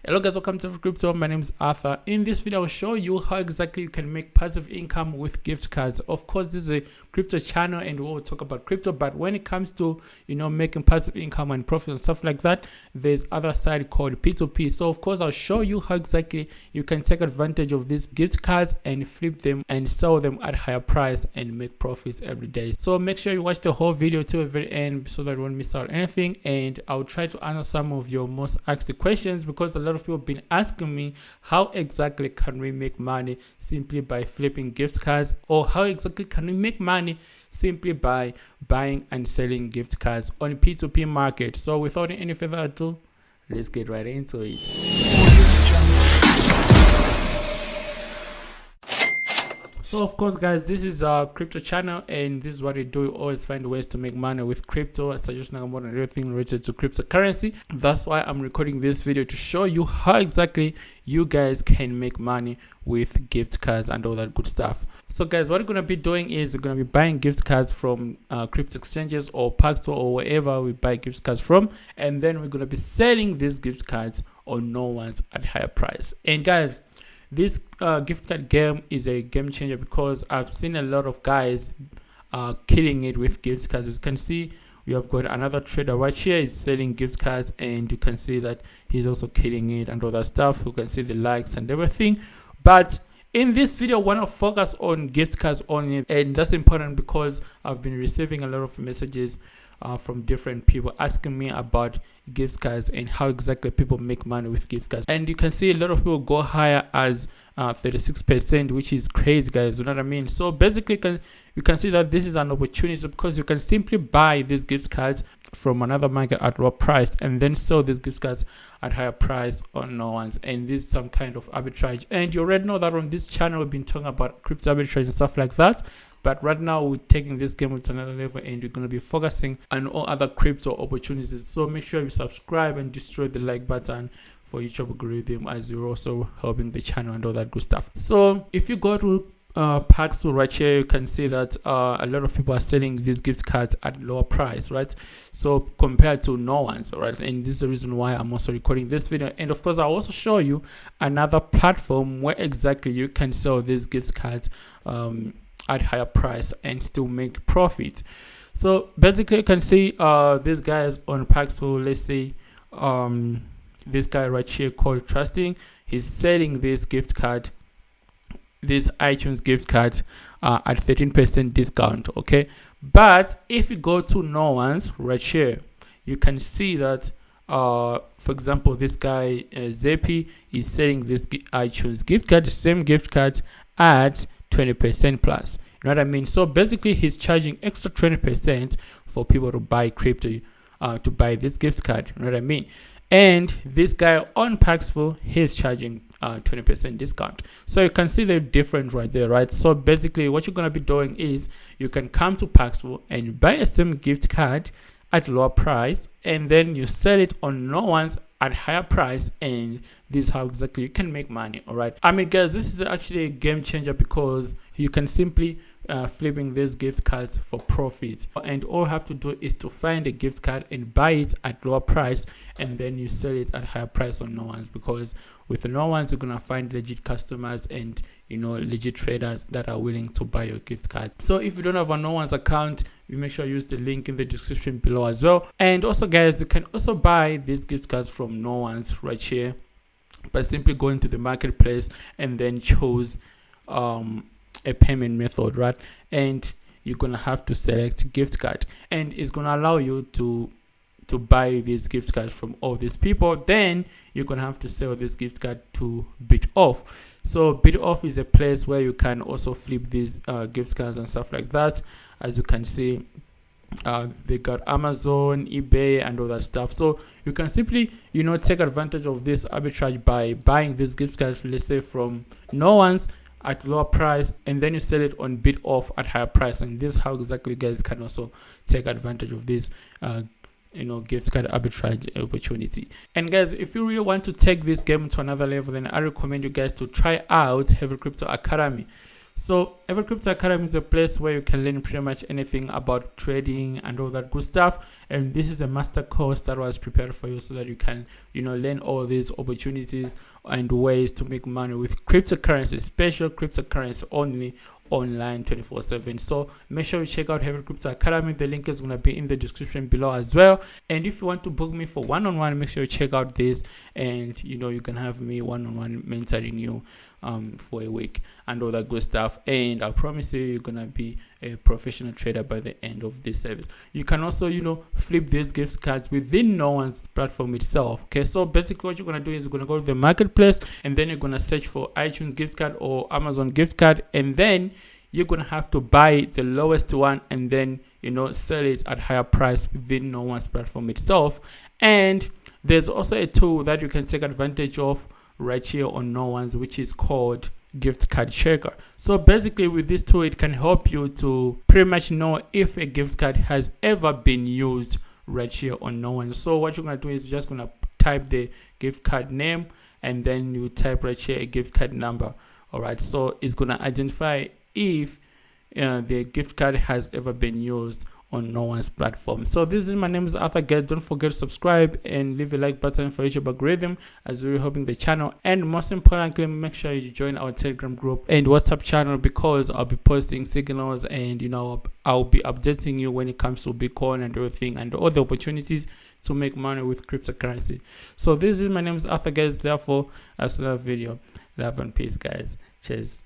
Hello guys, welcome to Crypto. My name is Arthur. In this video, I'll show you how exactly you can make passive income with gift cards. Of course, this is a crypto channel and we'll talk about crypto, but when it comes to making passive income and profit and stuff like that, there's other side called P2P. So of course, I'll show you how exactly you can take advantage of these gift cards and flip them and sell them at higher price and make profits every day. So make sure you watch the whole video to the very end so that you won't miss out anything, and I'll try to answer some of your most asked questions, because a lot of people have been asking me how exactly can we make money simply by flipping gift cards, or how exactly can we make money simply by buying and selling gift cards on P2P market. So without any further ado, let's get right into it. So of course guys, this is our crypto channel and this is what we do. We always find ways to make money with crypto, suggesting about everything related to cryptocurrency. That's why I'm recording this video, to show you how exactly you guys can make money with gift cards and all that good stuff. So guys, what we're going to be doing is we're going to be buying gift cards from crypto exchanges or Paxos or wherever we buy gift cards from, and then we're going to be selling these gift cards on no one's at higher price. And guys, this gift card game is a game changer, because I've seen a lot of guys killing it with gift cards. As you can see, we have got another trader right here is selling gift cards, and you can see that he's also killing it and all that stuff. You can see the likes and everything. But in this video, I want to focus on gift cards only, and that's important because I've been receiving a lot of messages from different people asking me about gift cards and how exactly people make money with gift cards. And you can see a lot of people go higher as 36%, which is crazy, guys. You know what I mean? So basically, you can see that this is an opportunity, because you can simply buy these gift cards from another market at low price and then sell these gift cards at higher price on no one's. And this is some kind of arbitrage. And you already know that on this channel we've been talking about crypto arbitrage and stuff like that. But right now we're taking this game to another level, and we're going to be focusing on all other crypto opportunities. So make sure you subscribe and destroy the like button for YouTube algorithm, as you're also helping the channel and all that good stuff. So if you go to Paxos right here, you can see that a lot of people are selling these gift cards at lower price, right? So compared to no one's, right? And this is the reason why I'm also recording this video. And of course, I'll also show you another platform where exactly you can sell these gift cards at higher price and still make profit. So basically, you can see these guys on Paxos. Let's say this guy right here called Trusting, he's selling this gift card, this iTunes gift card at 13% discount. Okay, but if you go to no one's right here, you can see that for example, this guy Zepi is selling this iTunes gift card, the same gift card, at 20% plus. You know what I mean? So basically, he's charging extra 20% for people to buy crypto, to buy this gift card. You know what I mean? And this guy on Paxos, he's charging 20% discount. So you can see the difference right there, right? So basically, what you're gonna be doing is you can come to Paxos and buy a same gift card at lower price, and then you sell it on no one's at higher price, and this is how exactly you can make money. All right, I mean guys, this is actually a game changer, because you can simply flipping these gift cards for profit, and all you have to do is to find a gift card and buy it at lower price, and then you sell it at higher price on no one's, because with no one's you're gonna find legit customers and legit traders that are willing to buy your gift card. So if you don't have a no one's account, you make sure you use the link in the description below as well. And also guys, you can also buy these gift cards from no one's right here by simply going to the marketplace and then choose a payment method, right? And you're gonna have to select gift card, and it's gonna allow you to buy these gift cards from all these people. Then you're gonna have to sell this gift card to BitOff. So BitOff is a place where you can also flip these gift cards and stuff like that. As you can see, they got Amazon, eBay, and all that stuff. So you can simply take advantage of this arbitrage by buying these gift cards, let's say from no one's at lower price, and then you sell it on BitOff at higher price. And this is how exactly you guys can also take advantage of this gift card arbitrage opportunity. And guys, if you really want to take this game to another level, then I recommend you guys to try out Heavy Crypto Academy. So Every Crypto Academy is a place where you can learn pretty much anything about trading and all that good stuff. And this is a master course that was prepared for you so that you can, learn all these opportunities and ways to make money with cryptocurrency, special cryptocurrency only, online 24/7. So make sure you check out Heavy Crypto Academy. The link is going to be in the description below as well. And if you want to book me for one-on-one, make sure you check out this, and you can have me one-on-one mentoring you for a week and all that good stuff. And I promise you're gonna be a professional trader by the end of this service. You can also flip these gift cards within no one's platform itself. Okay, so basically what you're gonna do is you're gonna go to the marketplace, and then you're gonna search for iTunes gift card or Amazon gift card, and then you're gonna have to buy the lowest one and then sell it at higher price within no one's platform itself. And there's also a tool that you can take advantage of right here on no one's, which is called gift card checker. So basically with this tool, it can help you to pretty much know if a gift card has ever been used right here on no one. So what you're gonna do is just gonna type the gift card name, and then you type right here a gift card number. All right, so it's gonna identify if the gift card has ever been used on no one's platform. So my name is Arthur, guys. Don't forget to subscribe and leave a like button for YouTube algorithm as we're helping the channel. And most importantly, make sure you join our Telegram group and WhatsApp channel, because I'll be posting signals and I'll be updating you when it comes to Bitcoin and everything and all the opportunities to make money with cryptocurrency. So my name is Arthur, guys. Therefore, I'll see you in the video. Love and peace, guys. Cheers.